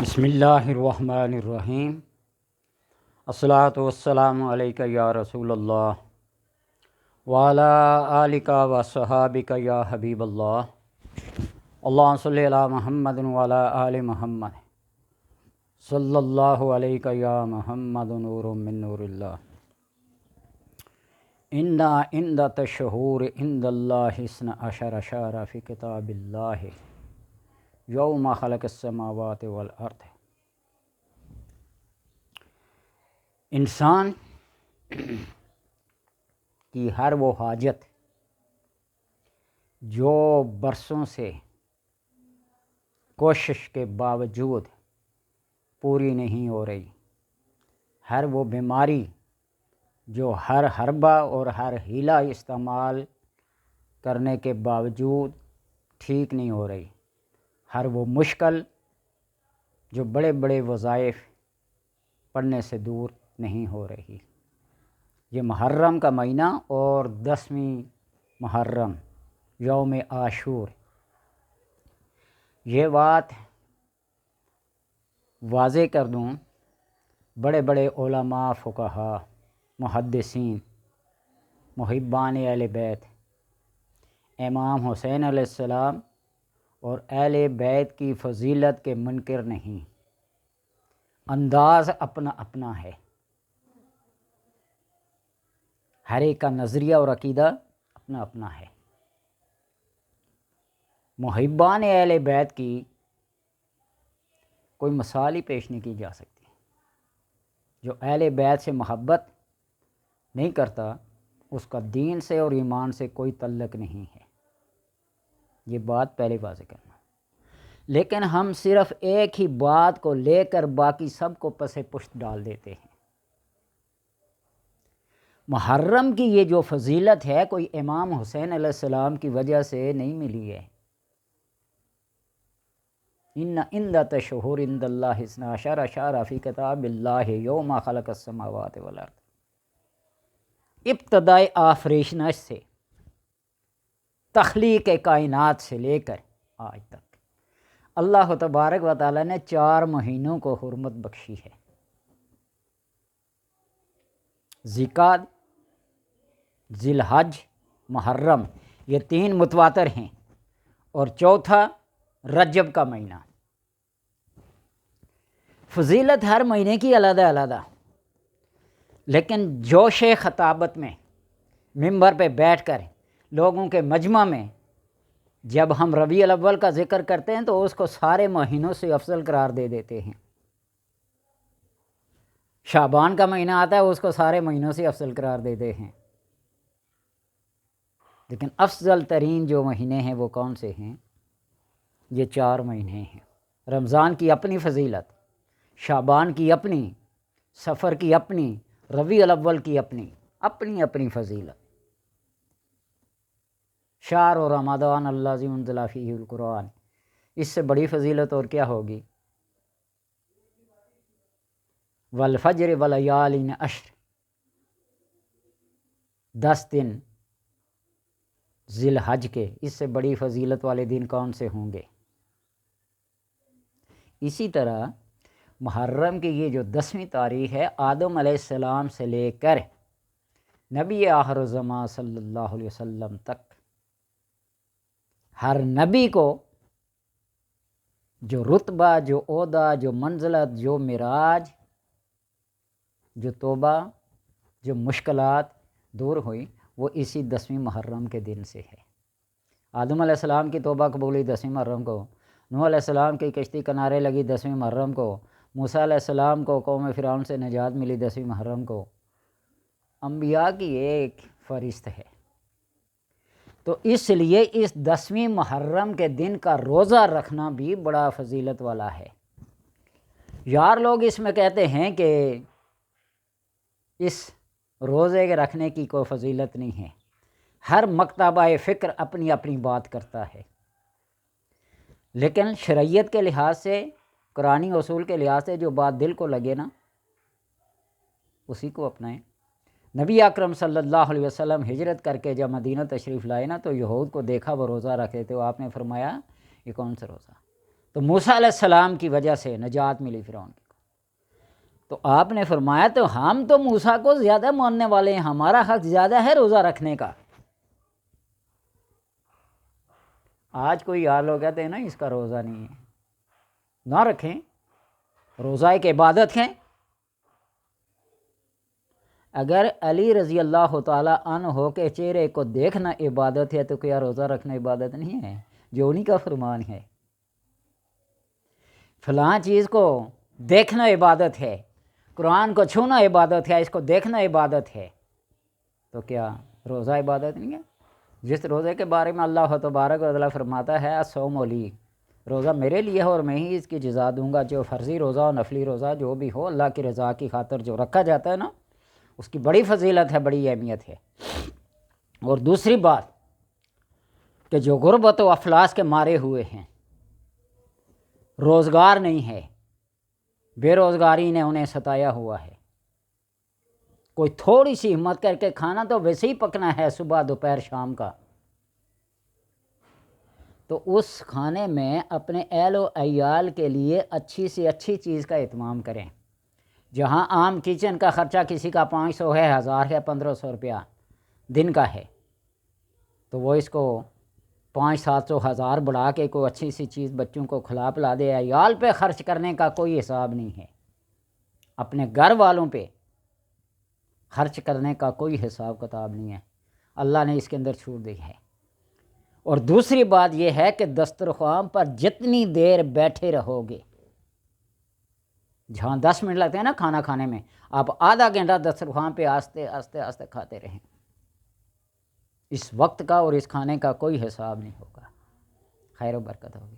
بسم اللہ الرحمن الرحیم۔ الصلاۃ والسلام علیک یا رسول اللہ وعلی آلک و صحابک یا حبیب اللہ۔ اللہم صلی علی محمد وعلی آل محمد صلی اللہ علیہ یا محمد نور من نور اللہ۔ ان عدۃ الشہور عند اللہ 12 شہرا فی کتاب اللہ یوم خلق السماوات والارض۔ انسان کی ہر وہ حاجت جو برسوں سے کوشش کے باوجود پوری نہیں ہو رہی، ہر وہ بیماری جو ہر حربہ اور ہر ہیلہ استعمال کرنے کے باوجود ٹھیک نہیں ہو رہی، ہر وہ مشکل جو بڑے بڑے وظائف پڑھنے سے دور نہیں ہو رہی۔ یہ محرم کا مہینہ اور 10ویں محرم یوم عاشور، یہ بات واضح کر دوں، بڑے بڑے علماء، فقہاء، محدثین، محبان اہل بیت، امام حسین علیہ السلام اور اہل بیت کی فضیلت کے منکر نہیں۔ انداز اپنا اپنا ہے، ہر ایک کا نظریہ اور عقیدہ اپنا اپنا ہے۔ محبان اہل بیت کی کوئی مثال ہی پیش نہیں کی جا سکتی۔ جو اہل بیت سے محبت نہیں کرتا اس کا دین سے اور ایمان سے کوئی تعلق نہیں ہے، یہ بات پہلے واضح کرنا۔ لیکن ہم صرف ایک ہی بات کو لے کر باقی سب کو پس پشت ڈال دیتے ہیں۔ محرم کی یہ جو فضیلت ہے کوئی امام حسین علیہ السلام کی وجہ سے نہیں ملی ہے۔ ان عدۃ الشہور عند اللہ 12 شہرا فی کتاب اللہ یوم خلق السماوات والارض۔ ابتدائے آفریشنش سے، تخلیق کائنات سے لے کر آج تک اللہ تبارک و تعالیٰ نے 4 مہینوں کو حرمت بخشی ہے۔ ذی-القعدہ، ذی الحج، محرم، یہ 3 متواتر ہیں، اور چوتھا رجب کا مہینہ۔ فضیلت ہر مہینے کی علیحدہ علیحدہ، لیکن جوش خطابت میں منبر پہ بیٹھ کر لوگوں کے مجمع میں جب ہم ربیع الاول کا ذکر کرتے ہیں تو اس کو سارے مہینوں سے افضل قرار دے دیتے ہیں۔ شعبان کا مہینہ آتا ہے اس کو سارے مہینوں سے افضل قرار دیتے ہیں، لیکن افضل ترین جو مہینے ہیں وہ کون سے ہیں؟ یہ 4 مہینے ہیں۔ رمضان کی اپنی فضیلت، شعبان کی اپنی، صفر کی اپنی، ربیع الاول کی اپنی فضیلت۔ شہر رمضان الذی انزل فیہ القرآن، اس سے بڑی فضیلت اور کیا ہوگی؟ والفجر ولیال عشر، 10 دن ذی الحج کے، اس سے بڑی فضیلت والے دن کون سے ہوں گے؟ اسی طرح محرم کی یہ جو 10ویں تاریخ ہے، آدم علیہ السلام سے لے کر نبی آخر الزمان صلی اللہ علیہ وسلم تک ہر نبی کو جو رتبہ، جو عہدہ، جو منزلت، جو معراج، جو توبہ، جو مشکلات دور ہوئی، وہ اسی 10ویں محرم کے دن سے ہے۔ آدم علیہ السلام کی توبہ قبولی 10ویں محرم کو، نوح علیہ السلام کی کشتی کنارے لگی 10ویں محرم کو، موسیٰ علیہ السلام کو قوم فرعون سے نجات ملی 10ویں محرم کو۔ انبیاء کی ایک فہرست ہے، تو اس لیے اس 10ویں محرم کے دن کا روزہ رکھنا بھی بڑا فضیلت والا ہے۔ یار لوگ اس میں کہتے ہیں کہ اس روزے کے رکھنے کی کوئی فضیلت نہیں ہے، ہر مکتبہ فکر اپنی اپنی بات کرتا ہے، لیکن شرعیت کے لحاظ سے، قرآنی اصول کے لحاظ سے جو بات دل کو لگے نا اسی کو اپنائیں۔ نبی اکرم صلی اللہ علیہ وسلم ہجرت کر کے جب مدینہ تشریف لائے نا تو یہود کو دیکھا وہ روزہ رکھتے تھے، آپ نے فرمایا یہ کون سا روزہ؟ تو موسیٰ علیہ السلام کی وجہ سے نجات ملی فرعون کو۔ تو آپ نے فرمایا تو ہم تو موسیٰ کو زیادہ ماننے والے ہیں، ہمارا حق زیادہ ہے روزہ رکھنے کا۔ آج کوئی یار لوگ کہتے ہیں نا اس کا روزہ نہیں ہے، نہ رکھیں، روزہ ایک عبادت ہے۔ اگر علی رضی اللہ تعالیٰ عنہ کے چہرے کو دیکھنا عبادت ہے تو کیا روزہ رکھنا عبادت نہیں ہے؟ جو انہی کا فرمان ہے۔ فلاں چیز کو دیکھنا عبادت ہے، قرآن کو چھونا عبادت ہے، اس کو دیکھنا عبادت ہے، تو کیا روزہ عبادت نہیں ہے؟ جس روزے کے بارے میں اللہ تبارک و تعالیٰ فرماتا ہے الصوم لی، روزہ میرے لیے ہے اور میں ہی اس کی جزا دوں گا۔ جو فرضی روزہ اور نفلی روزہ جو بھی ہو اللہ کی رضا کی خاطر جو رکھا جاتا ہے نا، اس کی بڑی فضیلت ہے، بڑی اہمیت ہے۔ اور دوسری بات کہ جو غربت و افلاس کے مارے ہوئے ہیں، روزگار نہیں ہے، بے روزگاری نے انہیں ستایا ہوا ہے، کوئی تھوڑی سی ہمت کر کے کھانا تو ویسے ہی پکنا ہے صبح دوپہر شام کا، تو اس کھانے میں اپنے اہل و عیال کے لیے اچھی سے اچھی چیز کا اہتمام کریں۔ جہاں عام کچن کا خرچہ کسی کا 500 ہے، 1000 ہے، 1500 روپیہ دن کا ہے، تو وہ اس کو 500-700 1000 بڑھا کے کوئی اچھی سی چیز بچوں کو کھلا پلا دے۔ عیال پہ خرچ کرنے کا کوئی حساب نہیں ہے، اپنے گھر والوں پہ خرچ کرنے کا کوئی حساب کتاب نہیں ہے، اللہ نے اس کے اندر چھوٹ دی ہے۔ اور دوسری بات یہ ہے کہ دسترخوان پر جتنی دیر بیٹھے رہو گے، جہاں 10 منٹ لگتے ہیں نا کھانا کھانے میں، آپ آدھا گھنٹہ دسترخوان پہ آستے آستے آستے کھاتے رہیں، اس وقت کا اور اس کھانے کا کوئی حساب نہیں ہوگا، خیر و برکت ہوگی۔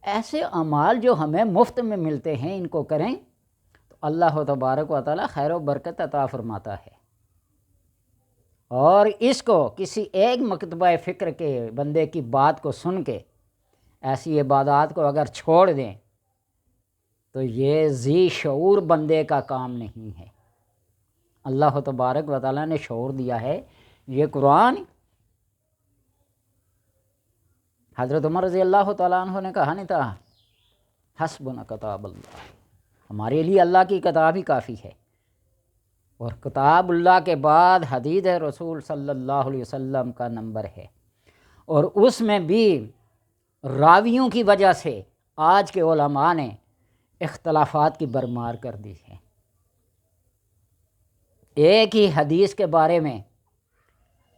ایسے اعمال جو ہمیں مفت میں ملتے ہیں ان کو کریں تو اللہ تبارک و تعالی خیر و برکت عطا فرماتا ہے۔ اور اس کو کسی ایک مکتبہ فکر کے بندے کی بات کو سن کے ایسی عبادات کو اگر چھوڑ دیں تو یہ ذی شعور بندے کا کام نہیں ہے۔ اللہ تبارک و تعالیٰ نے شعور دیا ہے، یہ قرآن حضرت عمر رضی اللہ تعالیٰ عنہ نے کہا نہیں تھا حسبنا کتاب اللہ، ہمارے لیے اللہ کی کتاب ہی کافی ہے۔ اور کتاب اللہ کے بعد حدیث رسول صلی اللہ علیہ وسلم کا نمبر ہے، اور اس میں بھی راویوں کی وجہ سے آج کے علماء نے اختلافات کی برمار کر دی ہے۔ ایک ہی حدیث کے بارے میں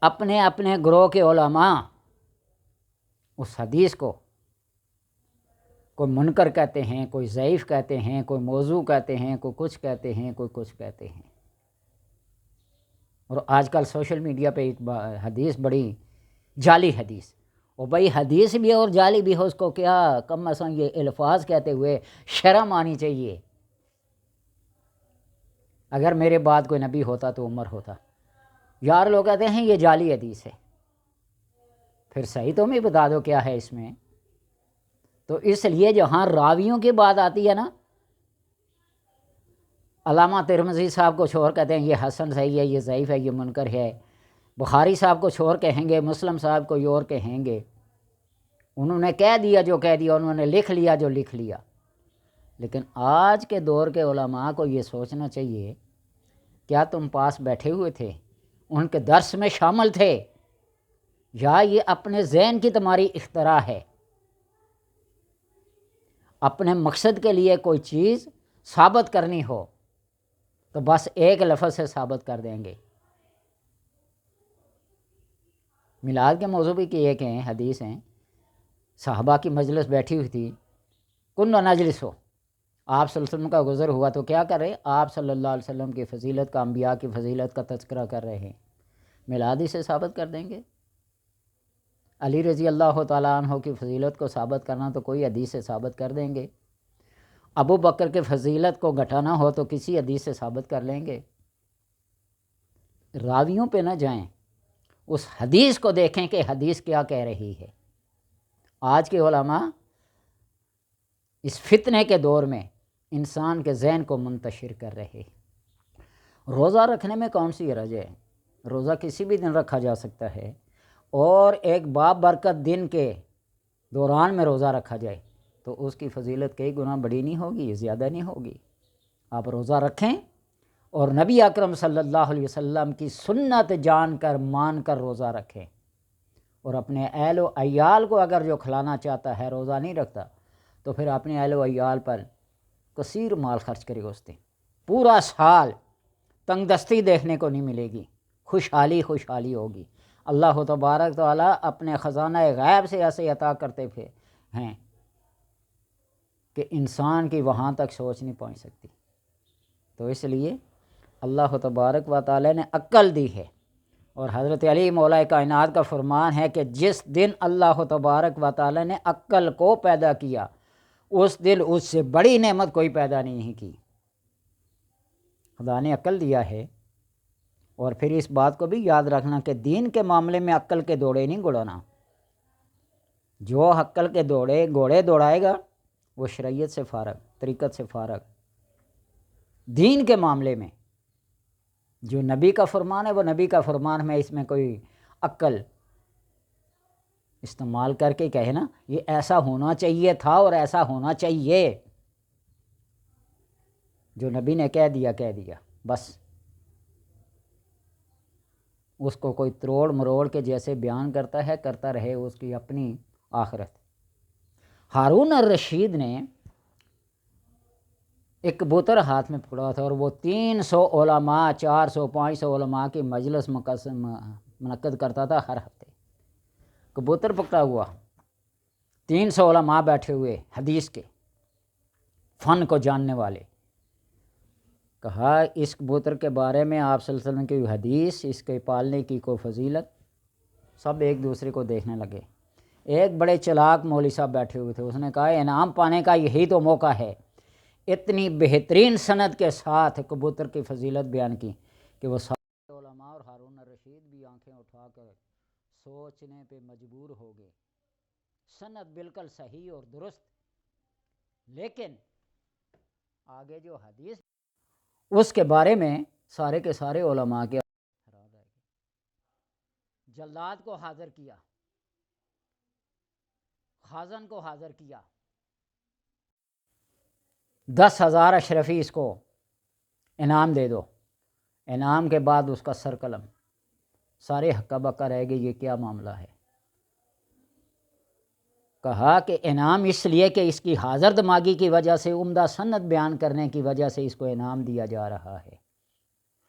اپنے اپنے گروہ کے علماء اس حدیث کو کوئی منکر کہتے ہیں، کوئی ضعیف کہتے ہیں، کوئی موضوع کہتے ہیں، کوئی کچھ کہتے ہیں، کوئی کچھ کہتے ہیں۔ اور آج کل سوشل میڈیا پہ ایک حدیث بڑی جعلی حدیث، اور بھائی حدیث بھی اور جعلی بھی ہو، اس کو کیا کم از کم یہ الفاظ کہتے ہوئے شرم آنی چاہیے۔ اگر میرے بعد کوئی نبی ہوتا تو عمر ہوتا، یار لوگ کہتے ہیں یہ جعلی حدیث ہے، پھر صحیح تو ہمیں بتا دو کیا ہے اس میں۔ تو اس لیے جہاں راویوں کی بات آتی ہے نا، علامہ ترمذی صاحب کو چھوڑ کہتے ہیں یہ حسن صحیح ہے، یہ ضعیف ہے، یہ منکر ہے، بخاری صاحب کو چھوڑ کہیں گے، مسلم صاحب کو اور کہیں گے، انہوں نے کہہ دیا جو کہہ دیا، انہوں نے لکھ لیا جو لکھ لیا۔ لیکن آج کے دور کے علماء کو یہ سوچنا چاہیے، کیا تم پاس بیٹھے ہوئے تھے، ان کے درس میں شامل تھے، یا یہ اپنے ذہن کی تمہاری اختراع ہے؟ اپنے مقصد کے لیے کوئی چیز ثابت کرنی ہو تو بس ایک لفظ سے ثابت کر دیں گے۔ میلاد کے موضوع بھی کہ ایک ہیں حدیث ہیں، صحابہ کی مجلس بیٹھی ہوئی تھی، کن نجلس ہو، آپ صلی اللہ علیہ وسلم کا گزر ہوا تو کیا کر رہے؟ آپ صلی اللہ علیہ وسلم کی فضیلت کا، انبیاء کی فضیلت کا تذکرہ کر رہے ہیں، میلاد ہی سے ثابت کر دیں گے۔ علی رضی اللہ تعالیٰ عنہ کی فضیلت کو ثابت کرنا تو کوئی حدیث سے ثابت کر دیں گے، ابو بکر کے فضیلت کو گھٹانا ہو تو کسی حدیث سے ثابت کر لیں گے۔ راویوں پہ نہ جائیں، اس حدیث کو دیکھیں کہ حدیث کیا کہہ رہی ہے۔ آج کے علماء اس فتنے کے دور میں انسان کے ذہن کو منتشر کر رہے۔ روزہ رکھنے میں کون سی حرج ہے؟ روزہ کسی بھی دن رکھا جا سکتا ہے، اور ایک باب برکت دن کے دوران میں روزہ رکھا جائے تو اس کی فضیلت کئی گنا بڑی نہیں ہوگی، زیادہ نہیں ہوگی۔ آپ روزہ رکھیں اور نبی اکرم صلی اللہ علیہ وسلم کی سنت جان کر مان کر روزہ رکھیں، اور اپنے اہل و عیال کو اگر جو کھلانا چاہتا ہے روزہ نہیں رکھتا تو پھر اپنے اہل و عیال پر کثیر مال خرچ کرے اس دن، پورا سال تنگ دستی دیکھنے کو نہیں ملے گی، خوشحالی خوشحالی ہوگی۔ اللہ تبارک تعالیٰ اپنے خزانہ غیب سے ایسے عطا کرتے پھر ہیں کہ انسان کی وہاں تک سوچ نہیں پہنچ سکتی۔ تو اس لیے اللہ تبارک و تعالیٰ نے عقل دی ہے، اور حضرت علی مولا کائنات کا فرمان ہے کہ جس دن اللہ تبارک و تعالیٰ نے عقل کو پیدا کیا اس دن اس سے بڑی نعمت کوئی پیدا نہیں کی۔ خدا نے عقل دیا ہے، اور پھر اس بات کو بھی یاد رکھنا کہ دین کے معاملے میں عقل کے دوڑے نہیں گڑانا۔ جو عقل کے گھوڑے دوڑائے گا وہ شریعت سے فارغ، طریقت سے فارغ۔ دین کے معاملے میں جو نبی کا فرمان ہے وہ نبی کا فرمان ہے، اس میں کوئی عقل استعمال کر کے کہے نا یہ ایسا ہونا چاہیے تھا اور ایسا ہونا چاہیے، جو نبی نے کہہ دیا بس، اس کو کوئی تروڑ مروڑ کے جیسے بیان کرتا ہے کرتا رہے، اس کی اپنی آخرت۔ ہارون الرشید نے ایک کبوتر ہاتھ میں پکڑا تھا، اور وہ 300 علماء 400 500 علماء کی مجلس منعقد کرتا تھا ہر ہفتے، کبوتر پکڑا ہوا، 300 علماء بیٹھے ہوئے حدیث کے فن کو جاننے والے۔ کہا اس کبوتر کے بارے میں آپ صلی اللہ علیہ وسلم کی حدیث، اس کے پالنے کی کوئی فضیلت، سب ایک دوسرے کو دیکھنے لگے۔ ایک بڑے چلاک مولوی صاحب بیٹھے ہوئے تھے، اس نے کہا انعام پانے کا یہی تو موقع ہے۔ اتنی بہترین سند کے ساتھ کبوتر کی فضیلت بیان کی کہ وہ سارے علماء اور ہارون الرشید بھی آنکھیں اٹھا کر سوچنے پہ مجبور ہو گئے۔ سند بالکل صحیح اور درست، لیکن آگے جو حدیث اس کے بارے میں سارے کے سارے علماء کے جلاد کو حاضر کیا، خازن کو حاضر کیا، 10,000 اشرفی اس کو انعام دے دو۔ انعام کے بعد اس کا سر قلم، سارے ہکا بکا رہ گئے، یہ کیا معاملہ ہے؟ کہا کہ انعام اس لیے کہ اس کی حاضر دماغی کی وجہ سے، عمدہ سند بیان کرنے کی وجہ سے اس کو انعام دیا جا رہا ہے،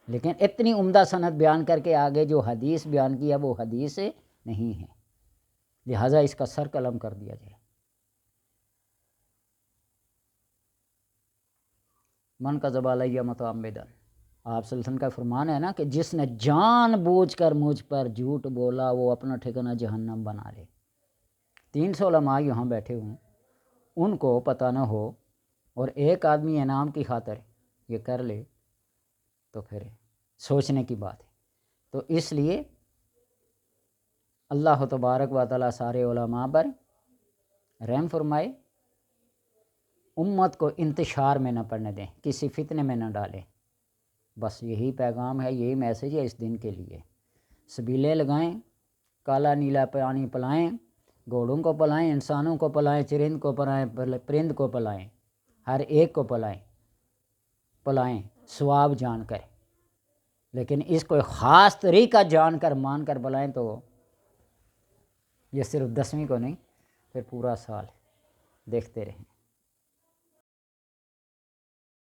لیکن اتنی عمدہ سند بیان کر کے آگے جو حدیث بیان کیا وہ حدیث نہیں ہے، لہٰذا اس کا سر قلم کر دیا جائے۔ من کا زبالیہ متعمدن، آپ صلی اللہ علیہ وسلم کا فرمان ہے نا کہ جس نے جان بوجھ کر مجھ پر جھوٹ بولا وہ اپنا ٹھکانہ جہنم بنا لے۔ 300 علماء یہاں بیٹھے ہوئے، ان کو پتہ نہ ہو اور ایک آدمی انعام کی خاطر یہ کر لے تو پھر سوچنے کی بات ہے۔ تو اس لیے اللہ تبارک و تعالیٰ سارے علماء پر رحم فرمائے، امت کو انتشار میں نہ پڑنے دیں، کسی فتنے میں نہ ڈالیں، بس یہی پیغام ہے، یہی میسیج ہے اس دن کے لیے۔ سبیلے لگائیں، کالا نیلا پانی پلائیں، گھوڑوں کو پلائیں، انسانوں کو پلائیں، چرند کو پلائیں، پرند کو پلائیں، ہر ایک کو پلائیں ثواب جان کر، لیکن اس کو خاص طریقہ جان کر مان کر پلائیں تو یہ صرف 10ویں کو نہیں پھر پورا سال دیکھتے رہیں۔